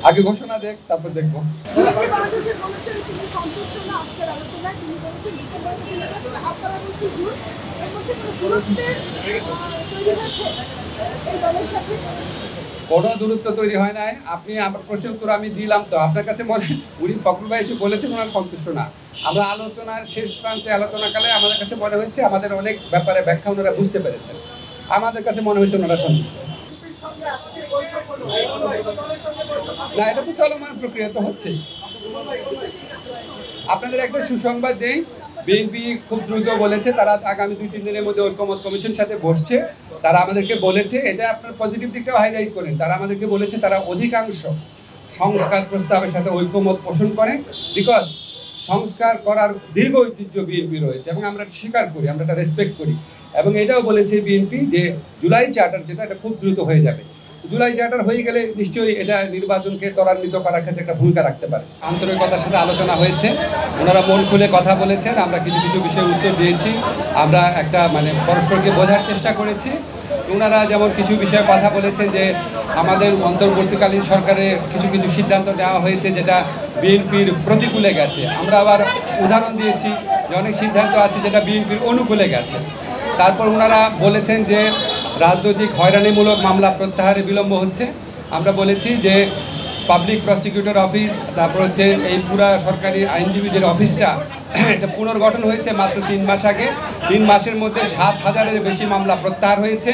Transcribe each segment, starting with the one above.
আগে ঘোষণা দেখ, তারপর দেখবো। কোনো দূরত্ব তৈরি হয় নাই। আপনি আমার প্রশ্নের উত্তর আমি দিলাম, তো আপনার কাছে মনে উনি ফখরুল ভাই এসে বলেছেন ওনার সন্তুষ্ট না। আমরা আলোচনার শেষ প্রান্তে আলোচনাকালে আমাদের কাছে মনে হয়েছে আমাদের অনেক ব্যাপারে ব্যাখ্যা ওনারা বুঝতে পেরেছেন, আমাদের কাছে মনে হয়েছে ওনারা সন্তুষ্ট। না, এটা তো চলমান প্রক্রিয়া তো হচ্ছে। আপনাদের একটা সুসংবাদ দেই, বিএনপি খুব দ্রুত বলেছে তারা আগামী 2-3 দিনের মধ্যে ঐকমত্য কমিশন সাথে বসছে। তারা আমাদেরকে বলেছে, এটা আপনার পজিটিভ দিকটাও হাইলাইট করেন, তারা আমাদেরকে বলেছে তারা অধিকাংশ সংস্কার প্রস্তাবের সাথে ঐকমত পোষণ করে, বিকজ সংস্কার করার দীর্ঘ ঐতিহ্য বিএনপি রয়েছে এবং আমরা স্বীকার করি, আমরা এটা রেসপেক্ট করি। এবং এটাও বলেছে বিএনপি যে জুলাই চার্টার যেটা, এটা খুব দ্রুত হয়ে যাবে। জুলাই চার্টার হয়ে গেলে নিশ্চয়ই এটা নির্বাচনকে ত্বরান্বিত করার ক্ষেত্রে একটা ভূমিকা রাখতে পারে। আন্তরিকতার সাথে আলোচনা হয়েছে, ওনারা মন খুলে কথা বলেছেন, আমরা কিছু কিছু বিষয়ে উত্তর দিয়েছি, আমরা একটা পরস্পরকে বোঝার চেষ্টা করেছি। ওনারা যেমন কিছু বিষয়ে কথা বলেছেন যে আমাদের অন্তর্বর্তীকালীন সরকারের কিছু কিছু সিদ্ধান্ত নেওয়া হয়েছে যেটা বিএনপির প্রতিকূলে গেছে। আমরা আবার উদাহরণ দিয়েছি যে অনেক সিদ্ধান্ত আছে যেটা বিএনপির অনুকূলে গেছে। তারপর ওনারা বলেছেন যে রাজনৈতিক হয়রানিমূলক মামলা প্রত্যাহারে বিলম্ব হচ্ছে। আমরা বলেছি যে পাবলিক প্রসিকিউটর অফিস, তারপর হচ্ছে এই পুরা সরকারি আইনজীবীদের অফিসটা এটা পুনর্গঠন হয়েছে মাত্র 3 মাস আগে। 3 মাসের মধ্যে 7,000-এর বেশি মামলা প্রত্যাহার হয়েছে,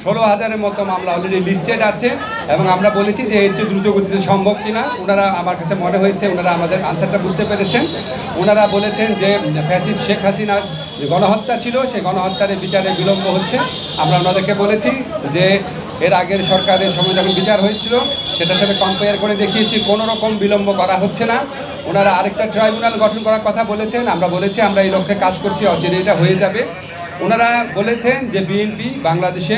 16,000-এর মতো মামলা অলরেডি লিস্টেড আছে। এবং আমরা বলেছি যে এর চেয়ে দ্রুত গতিতে সম্ভব কিনা। ওনারা, আমার কাছে মনে হয়েছে ওনারা আমাদের আনসারটা বুঝতে পেরেছেন। ওনারা বলেছেন যে ফ্যাসিস্ট শেখ হাসিনার যে গণহত্যা ছিল, সেই গণহত্যার বিচারে বিলম্ব হচ্ছে। আমরা ওনাদেরকে বলেছি যে এর আগের সরকারের সময় যখন বিচার হয়েছিল সেটার সাথে কম্পেয়ার করে দেখিয়েছি কোনো রকম বিলম্ব করা হচ্ছে না। ওনারা আরেকটা ট্রাইব্যুনাল গঠন করার কথা বলেছেন, আমরা বলেছি আমরা এই লক্ষ্যে কাজ করছি, অচিরে এটা হয়ে যাবে। ওনারা বলেছেন যে বিএনপি বাংলাদেশে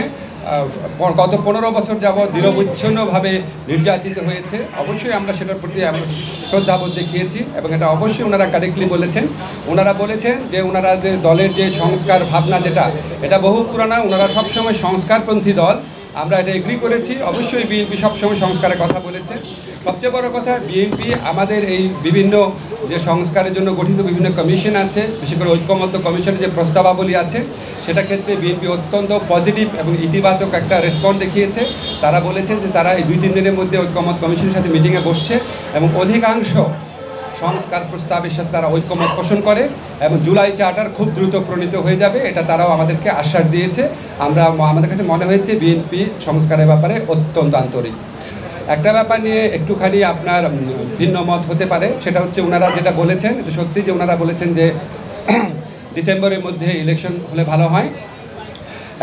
গত 15 বছর যাবৎ নিরবচ্ছিন্নভাবে নির্যাতিত হয়েছে। অবশ্যই আমরা সেটার প্রতি আমরা শ্রদ্ধাবোধ দেখিয়েছি এবং এটা অবশ্যই ওনারা কারেক্টলি বলেছেন। ওনারা বলেছেন যে ওনারা যে দলের যে সংস্কার ভাবনা যেটা, এটা বহু পুরানা, ওনারা সবসময় সংস্কারপন্থী দল, আমরা এটা এগ্রি করেছি। অবশ্যই বিএনপি সবসময় সংস্কারের কথা বলেছে। সবচেয়ে বড় কথা, বিএনপি আমাদের এই বিভিন্ন যে সংস্কারের জন্য গঠিত বিভিন্ন কমিশন আছে, বিশেষ করে ঐক্যমত্য কমিশনের যে প্রস্তাবাবলী আছে, সেটা ক্ষেত্রে বিএনপি অত্যন্ত পজিটিভ এবং ইতিবাচক একটা রেসপন্স দেখিয়েছে। তারা বলেছে যে তারা এই 2-3 দিনের মধ্যে ঐক্যমত কমিশনের সাথে মিটিংয়ে বসছে এবং অধিকাংশ সংস্কার প্রস্তাবের সাথে তারা ঐক্যমত পোষণ করে এবং জুলাই চার্টার খুব দ্রুত প্রণীত হয়ে যাবে, এটা তারাও আমাদেরকে আশ্বাস দিয়েছে। আমাদের কাছে মনে হয়েছে বিএনপি সংস্কারের ব্যাপারে অত্যন্ত আন্তরিক। একটা ব্যাপার নিয়ে একটুখানি আপনার ভিন্ন মত হতে পারে, সেটা হচ্ছে ওনারা যেটা বলেছেন, এটা সত্যি যে ওনারা বলেছেন যে ডিসেম্বরের মধ্যে ইলেকশন হলে ভালো হয়।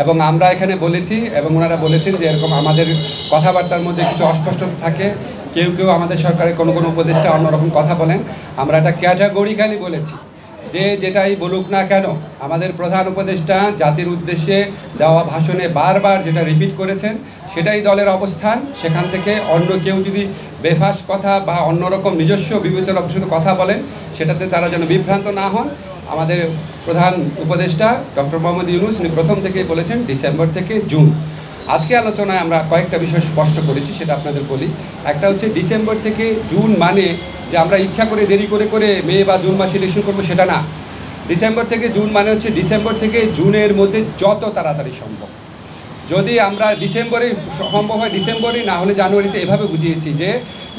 এবং আমরা এখানে বলেছি এবং ওনারা বলেছেন যে এরকম আমাদের কথাবার্তার মধ্যে কিছু অস্পষ্টতা থাকে, কেউ কেউ আমাদের সরকারের কোনো কোনো উপদেষ্টা অন্যরকম কথা বলেন। আমরা এটা ক্যাটাগরিক্যালি বলেছি যে যেটাই বলুক না কেন, আমাদের প্রধান উপদেষ্টা জাতির উদ্দেশ্যে দেওয়া ভাষণে বারবার যেটা রিপিট করেছেন সেটাই দলের অবস্থান। সেখান থেকে অন্য কেউ যদি বেফাস কথা বা অন্যরকম নিজস্ব বিবেচনা প্রসূত কথা বলেন, সেটাতে তারা যেন বিভ্রান্ত না হন। আমাদের প্রধান উপদেষ্টা ডক্টর মোহাম্মদ ইউনূস উনি প্রথম থেকেই বলেছেন ডিসেম্বর থেকে জুন। আজকে আলোচনায় আমরা কয়েকটা বিষয় স্পষ্ট করেছি, সেটা আপনাদের বলি। একটা হচ্ছে ডিসেম্বর থেকে জুন মানে যে আমরা ইচ্ছা করে দেরি করে করে মে বা জুন মাসে ইলেকশন করবো, সেটা না। ডিসেম্বর থেকে জুন মানে হচ্ছে ডিসেম্বর থেকে জুনের মধ্যে যত তাড়াতাড়ি সম্ভব। যদি আমরা ডিসেম্বরে সম্ভব হয় ডিসেম্বরে, না হলে জানুয়ারিতে, এভাবে বুঝিয়েছি যে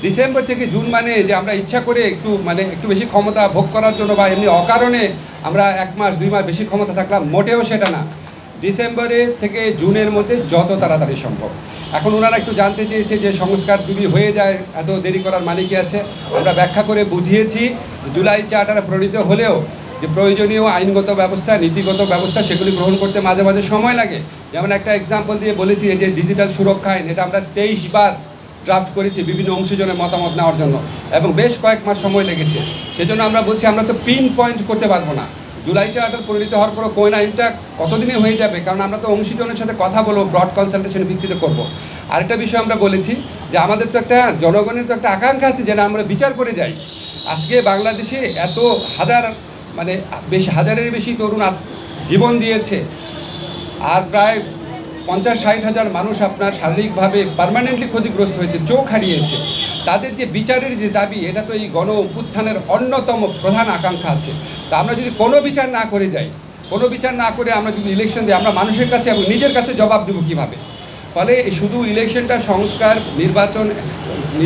ডিসেম্বর থেকে জুন মানে যে আমরা ইচ্ছা করে একটু বেশি ক্ষমতা ভোগ করার জন্য বা এমনি অকারণে আমরা 1 মাস 2 মাস বেশি ক্ষমতা থাকলাম, মোটেও সেটা না। ডিসেম্বরে থেকে জুনের মধ্যে যত তাড়াতাড়ি সম্ভব। এখন ওনারা একটু জানতে চেয়েছে যে সংস্কার যদি হয়ে যায় এত দেরি করার মানে কি আছে। আমরা ব্যাখ্যা করে বুঝিয়েছি জুলাই চার্টার প্রণীত হলেও যে প্রয়োজনীয় আইনগত ব্যবস্থা, নীতিগত ব্যবস্থা, সেগুলি গ্রহণ করতে মাঝে মাঝে সময় লাগে। যেমন একটা এক্সাম্পল দিয়ে বলেছি যে ডিজিটাল সুরক্ষা আইন, এটা আমরা 23 বার ড্রাফট করেছি বিভিন্ন অংশীজনের মতামত নেওয়ার জন্য এবং বেশ কয়েক মাস সময় লেগেছে। সেজন্য আমরা বলছি আমরা তো পিন পয়েন্ট করতে পারবো না জুলাই চার্টার পরিণত হওয়ার পর কোন আইনটা কতদিনে হয়ে যাবে, কারণ আমরা তো অংশীজনের সাথে কথা বলবো, ব্রড কনসালটেশনের ভিত্তিতে করবো। আরেকটা বিষয় আমরা বলেছি যে আমাদের তো একটা জনগণের তো একটা আকাঙ্ক্ষা আছে যেন আমরা বিচার করে যাই। আজকে বাংলাদেশে এত হাজারের বেশি তরুণ জীবন দিয়েছে, আর প্রায় 50-60 হাজার মানুষ আপনার শারীরিকভাবে পার্মানেন্টলি ক্ষতিগ্রস্ত হয়েছে, চোখ হারিয়েছে। তাদের যে বিচারের যে দাবি, এটা তো এই গণ উত্থানের অন্যতম প্রধান আকাঙ্ক্ষা আছে। তা আমরা যদি কোনো বিচার না করে যাই, কোনো বিচার না করে আমরা যদি ইলেকশন দিই, আমরা মানুষের কাছে এবং নিজের কাছে জবাব দেবো কীভাবে? ফলে শুধু ইলেকশনটা সংস্কার, নির্বাচন,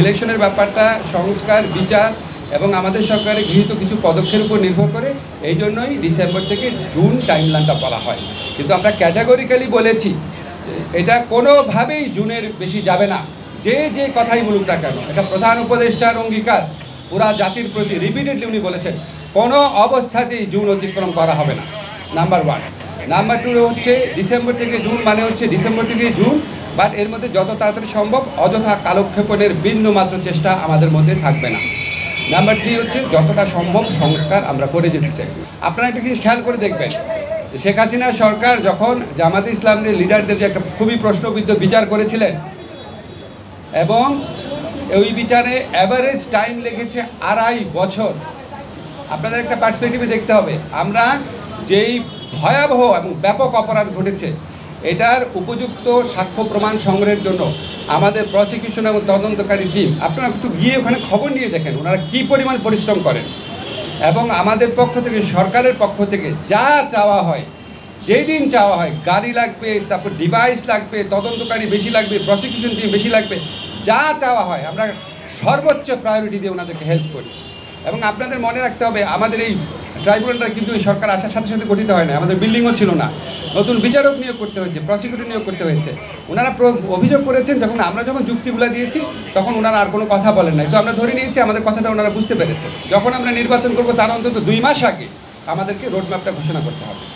ইলেকশনের ব্যাপারটা সংস্কার, বিচার এবং আমাদের সরকারের গৃহীত কিছু পদক্ষেপের উপর নির্ভর করে। এই জন্যই ডিসেম্বর থেকে জুন টাইমলাইনটা বলা হয়। কিন্তু আমরা ক্যাটাগরিক্যালি বলেছি এটা কোনোভাবেই জুনের বেশি যাবে না, যে কথাই বলুক না কেন। এটা প্রধান উপদেষ্টার অঙ্গীকার পুরা জাতির প্রতি, রিপিটেডলি উনি বলেছেন কোনো অবস্থাতেই জুন অতিক্রম করা হবে না, নাম্বার 1। নাম্বার 2 হচ্ছে ডিসেম্বর থেকে জুন মানে হচ্ছে ডিসেম্বর থেকে জুন, বাট এর মধ্যে যত তাড়াতাড়ি সম্ভব অযথা কালক্ষেপণের বিন্দু মাত্র চেষ্টা আমাদের মধ্যে থাকবে না। নাম্বার 3 হচ্ছে যতটা সম্ভব সংস্কার আমরা করে যেতে চাই। আপনারা একটা জিনিস খেয়াল করে দেখবেন, শেখ হাসিনা সরকার যখন জামাতে ইসলামদের লিডারদের যে একটা খুবই প্রশ্নবিদ্ধ বিচার করেছিলেন, এবং ওই বিচারে অ্যাভারেজ টাইম লেগেছে 2.5 বছর। আপনাদের একটা পার্সপেক্টিভে দেখতে হবে, আমরা যেই ভয়াবহ এবং ব্যাপক অপরাধ ঘটেছে এটার উপযুক্ত সাক্ষ্য প্রমাণ সংগ্রহের জন্য আমাদের প্রসিকিউশন এবং তদন্তকারী টিম, আপনারা একটু গিয়ে ওখানে খবর নিয়ে দেখেন ওনারা কী পরিমাণ পরিশ্রম করেন। এবং আমাদের পক্ষ থেকে, সরকারের পক্ষ থেকে যা চাওয়া হয়, যেই দিন চাওয়া হয়, গাড়ি লাগবে, তারপর ডিভাইস লাগবে, তদন্তকারী বেশি লাগবে, প্রসিকিউশন টিম বেশি লাগবে, যা চাওয়া হয় আমরা সর্বোচ্চ প্রায়োরিটি দিয়ে ওনাদেরকে হেল্প করি। এবং আপনাদের মনে রাখতে হবে, আমাদের এই ট্রাইব্যুনালটা কিন্তু এই সরকার আসার সাথে সাথে গঠিত হয় না। আমাদের বিল্ডিংও ছিল না, নতুন বিচারক নিয়োগ করতে হয়েছে, প্রসিকিউটর নিয়োগ করতে হয়েছে। ওনারা অভিযোগ করেছেন, আমরা যখন যুক্তিগুলো দিয়েছি তখন ওনারা আর কোনো কথা বলেন নাই। তো আমরা ধরে নিয়েছি আমাদের কথাটা ওনারা বুঝতে পেরেছে। যখন আমরা নির্বাচন করবো তার অন্তত 2 মাস আগে আমাদেরকে রোডম্যাপটা ঘোষণা করতে হবে।